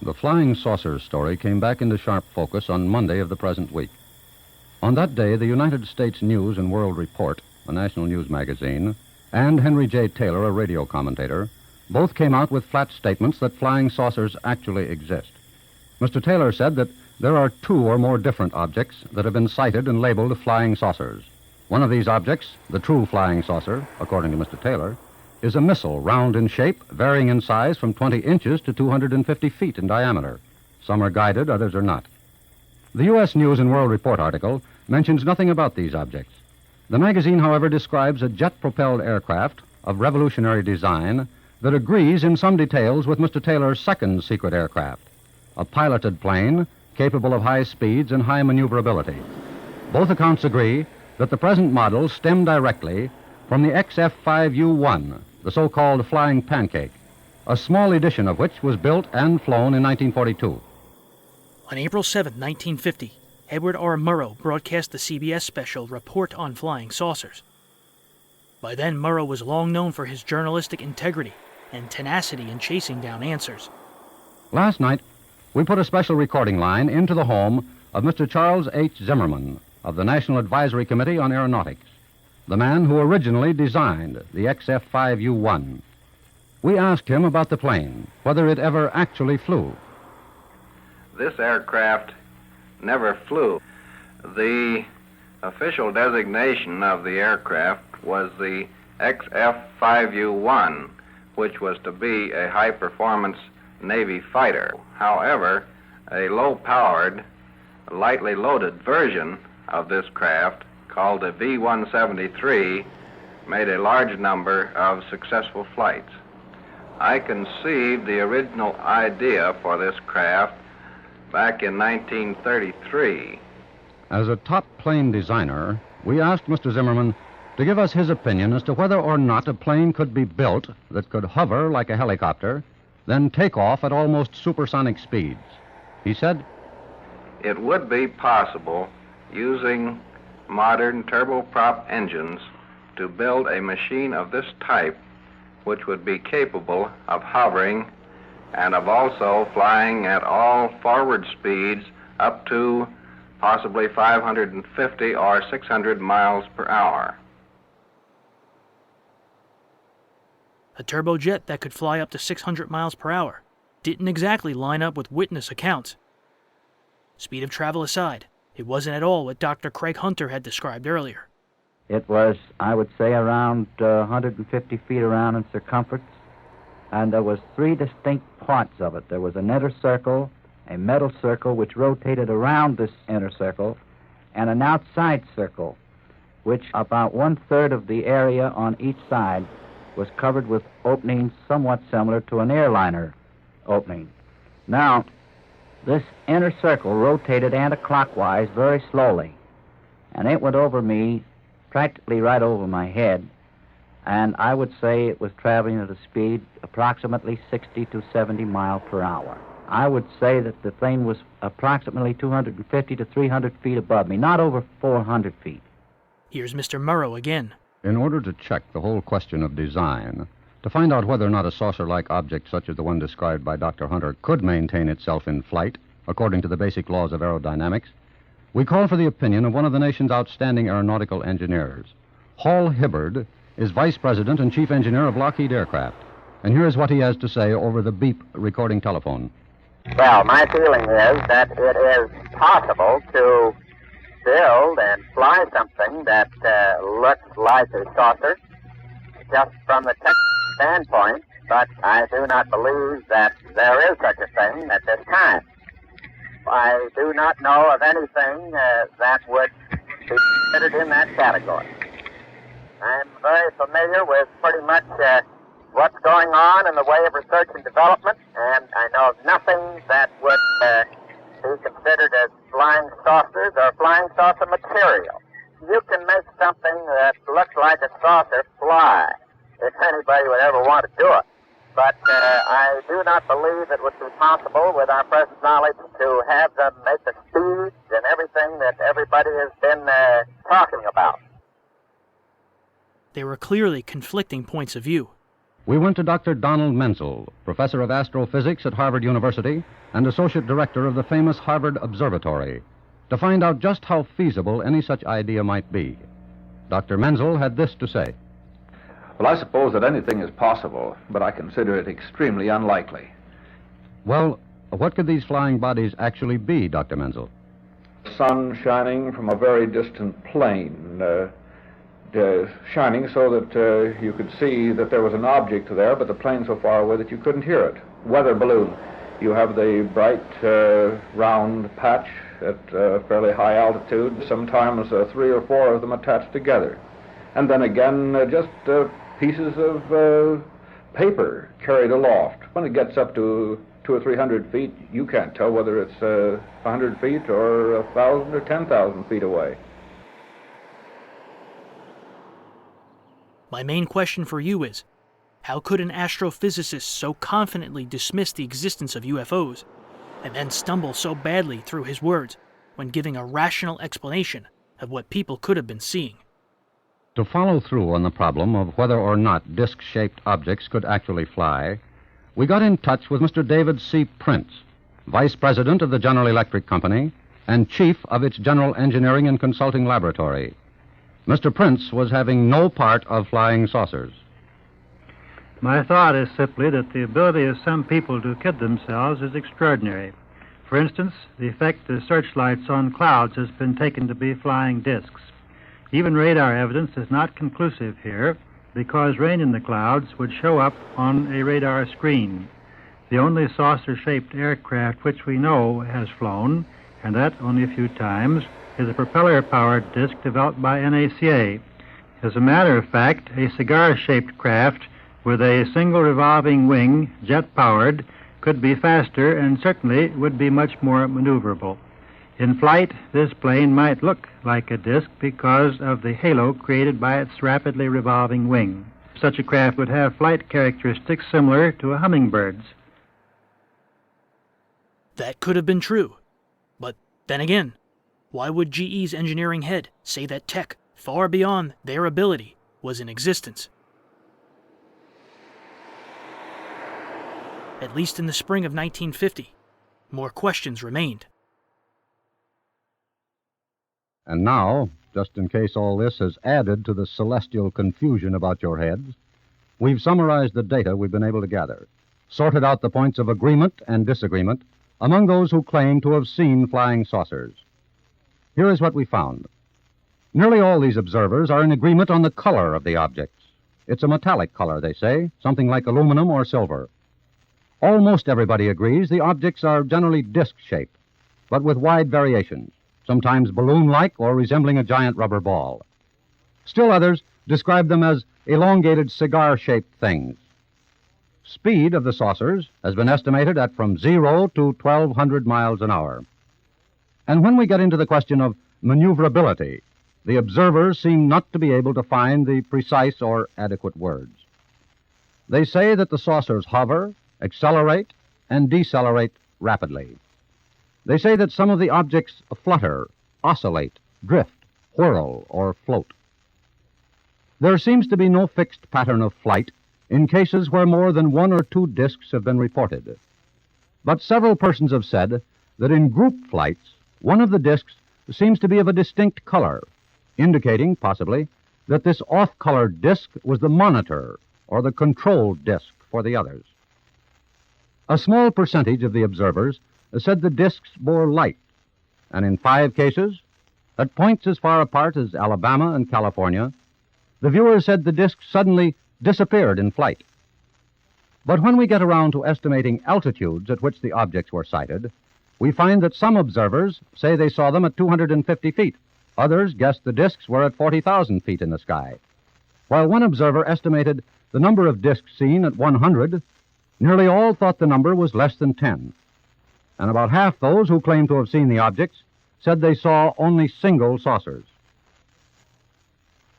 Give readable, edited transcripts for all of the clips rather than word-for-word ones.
The flying saucers story came back into sharp focus on Monday of the present week. On that day, the United States News and World Report, a national news magazine, and Henry J. Taylor, a radio commentator, both came out with flat statements that flying saucers actually exist. Mr. Taylor said that there are two or more different objects that have been sighted and labeled flying saucers. One of these objects, the true flying saucer, according to Mr. Taylor, is a missile round in shape, varying in size from 20 inches to 250 feet in diameter. Some are guided, others are not. The U.S. News and World Report article mentions nothing about these objects. The magazine, however, describes a jet-propelled aircraft of revolutionary design that agrees in some details with Mr. Taylor's second secret aircraft, a piloted plane capable of high speeds and high maneuverability. Both accounts agree that the present models stem directly from the XF-5U-1, the so-called flying pancake, a small edition of which was built and flown in 1942. On April 7, 1950, Edward R. Murrow broadcast the CBS Special Report on Flying Saucers. By then, Murrow was long known for his journalistic integrity and tenacity in chasing down answers. Last night, we put a special recording line into the home of Mr. Charles H. Zimmerman of the National Advisory Committee on Aeronautics, the man who originally designed the XF-5U-1. We asked him about the plane, whether it ever actually flew. This aircraft never flew. The official designation of the aircraft was the XF-5U-1, which was to be a high-performance Navy fighter. However, a low-powered, lightly loaded version of this craft, called the V-173, made a large number of successful flights. I conceived the original idea for this craft back in 1933. As a top plane designer, we asked Mr. Zimmerman to give us his opinion as to whether or not a plane could be built that could hover like a helicopter, then take off at almost supersonic speeds. He said, "It would be possible, using modern turboprop engines, to build a machine of this type which would be capable of hovering and of also flying at all forward speeds up to possibly 550 or 600 miles per hour." A turbojet that could fly up to 600 miles per hour didn't exactly line up with witness accounts. Speed of travel aside, it wasn't at all what Dr. Craig Hunter had described earlier. It was, I would say, around 150 feet around in circumference, and there was three distinct parts of it. There was an inner circle, a metal circle which rotated around this inner circle, and an outside circle, which about one-third of the area on each side was covered with openings somewhat similar to an airliner opening. Now, this inner circle rotated anti-clockwise very slowly, and it went over me, practically right over my head, and I would say it was traveling at a speed approximately 60 to 70 miles per hour. I would say that the thing was approximately 250 to 300 feet above me, not over 400 feet. Here's Mr. Murrow again. in order to check the whole question of design, to find out whether or not a saucer-like object such as the one described by Dr. Hunter could maintain itself in flight according to the basic laws of aerodynamics, we call for the opinion of one of the nation's outstanding aeronautical engineers. Hall Hibbard is vice president and chief engineer of Lockheed Aircraft. And here's what he has to say over the beep recording telephone. Well, my feeling is that it is possible to build and fly something that looks like a saucer just from the technical standpoint, but I do not believe that there is such a thing at this time. I do not know of anything that would be considered in that category. I'm very familiar with pretty much what's going on in the way of research and development, and I know of nothing that would be considered as flying saucers or flying saucer material. You can make something that looks like a saucer fly, if anybody would ever want to do it. But I do not believe it would be possible with our present knowledge to have them make the speeds and everything that everybody has been talking about. There were clearly conflicting points of view. we went to Dr. Donald Menzel, professor of astrophysics at Harvard University and associate director of the famous Harvard Observatory, to find out just how feasible any such idea might be. Dr. Menzel had this to say. Well, I suppose that anything is possible, but I consider it extremely unlikely. Well, what could these flying bodies actually be, Dr. Menzel? Sun shining from a very distant plane, shining so that you could see that there was an object there, but the plane so far away that you couldn't hear it. Weather balloon. You have the bright, round patch at fairly high altitude, sometimes 3 or 4 of them attached together. And then again, just pieces of paper carried aloft. When it gets up to 200 or 300 feet, you can't tell whether it's 100 feet or 1,000 or 10,000 feet away. My main question for you is, how could an astrophysicist so confidently dismiss the existence of UFOs and then stumble so badly through his words when giving a rational explanation of what people could have been seeing? To follow through on the problem of whether or not disc-shaped objects could actually fly, we got in touch with Mr. David C. Prince, Vice President of the General Electric Company and Chief of its General Engineering and Consulting Laboratory. Mr. Prince was having no part of flying saucers. My thought is simply that the ability of some people to kid themselves is extraordinary. For instance, the effect of searchlights on clouds has been taken to be flying discs. Even radar evidence is not conclusive here, because rain in the clouds would show up on a radar screen. The only saucer-shaped aircraft which we know has flown, and that only a few times, is a propeller-powered disc developed by NACA. As a matter of fact, a cigar-shaped craft with a single revolving wing, jet-powered, could be faster and certainly would be much more maneuverable. In flight, this plane might look like a disc because of the halo created by its rapidly revolving wing. Such a craft would have flight characteristics similar to a hummingbird's. That could have been true. But then again, why would GE's engineering head say that tech far beyond their ability was in existence? At least in the spring of 1950, more questions remained. And now, just in case all this has added to the celestial confusion about your heads, we've summarized the data we've been able to gather, sorted out the points of agreement and disagreement among those who claim to have seen flying saucers. Here is what we found. Nearly all these observers are in agreement on the color of the objects. It's a metallic color, they say, something like aluminum or silver. Almost everybody agrees the objects are generally disc-shaped, but with wide variations, sometimes balloon-like or resembling a giant rubber ball. Still others describe them as elongated cigar-shaped things. Speed of the saucers has been estimated at from 0 to 1,200 miles an hour. And when we get into the question of maneuverability, the observers seem not to be able to find the precise or adequate words. They say that the saucers hover, accelerate, and decelerate rapidly. They say that some of the objects flutter, oscillate, drift, whirl, or float. There seems to be no fixed pattern of flight in cases where more than 1 or 2 discs have been reported. But several persons have said that in group flights, one of the discs seems to be of a distinct color, indicating, possibly, that this off-colored disc was the monitor or the control disc for the others. A small percentage of the observers said the discs bore light, and in 5 cases, at points as far apart as Alabama and California, the viewers said the discs suddenly disappeared in flight. But when we get around to estimating altitudes at which the objects were sighted, we find that some observers say they saw them at 250 feet. Others guessed the discs were at 40,000 feet in the sky. While one observer estimated the number of discs seen at 100, nearly all thought the number was less than 10. And about half those who claimed to have seen the objects said they saw only single saucers.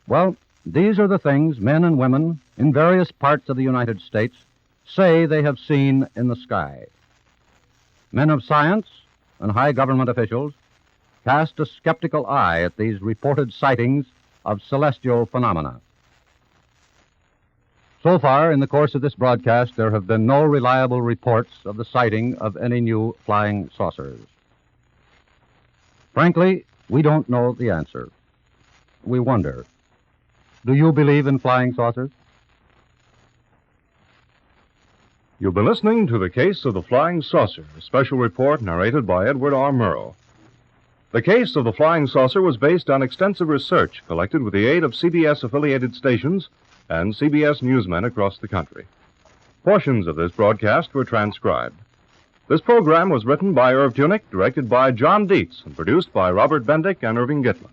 Well, these are the things men and women in various parts of the United States say they have seen in the sky. Men of science and high government officials cast a skeptical eye at these reported sightings of celestial phenomena. So far, in the course of this broadcast, there have been no reliable reports of the sighting of any new flying saucers. Frankly, we don't know the answer. We wonder. Do you believe in flying saucers? You've been listening to The Case of the Flying Saucer, a special report narrated by Edward R. Murrow. The case of the flying saucer was based on extensive research collected with the aid of CBS-affiliated stations and CBS newsmen across the country. Portions of this broadcast were transcribed. This program was written by Irv Tunick, directed by John Dietz, and produced by Robert Bendick and Irving Gitlin.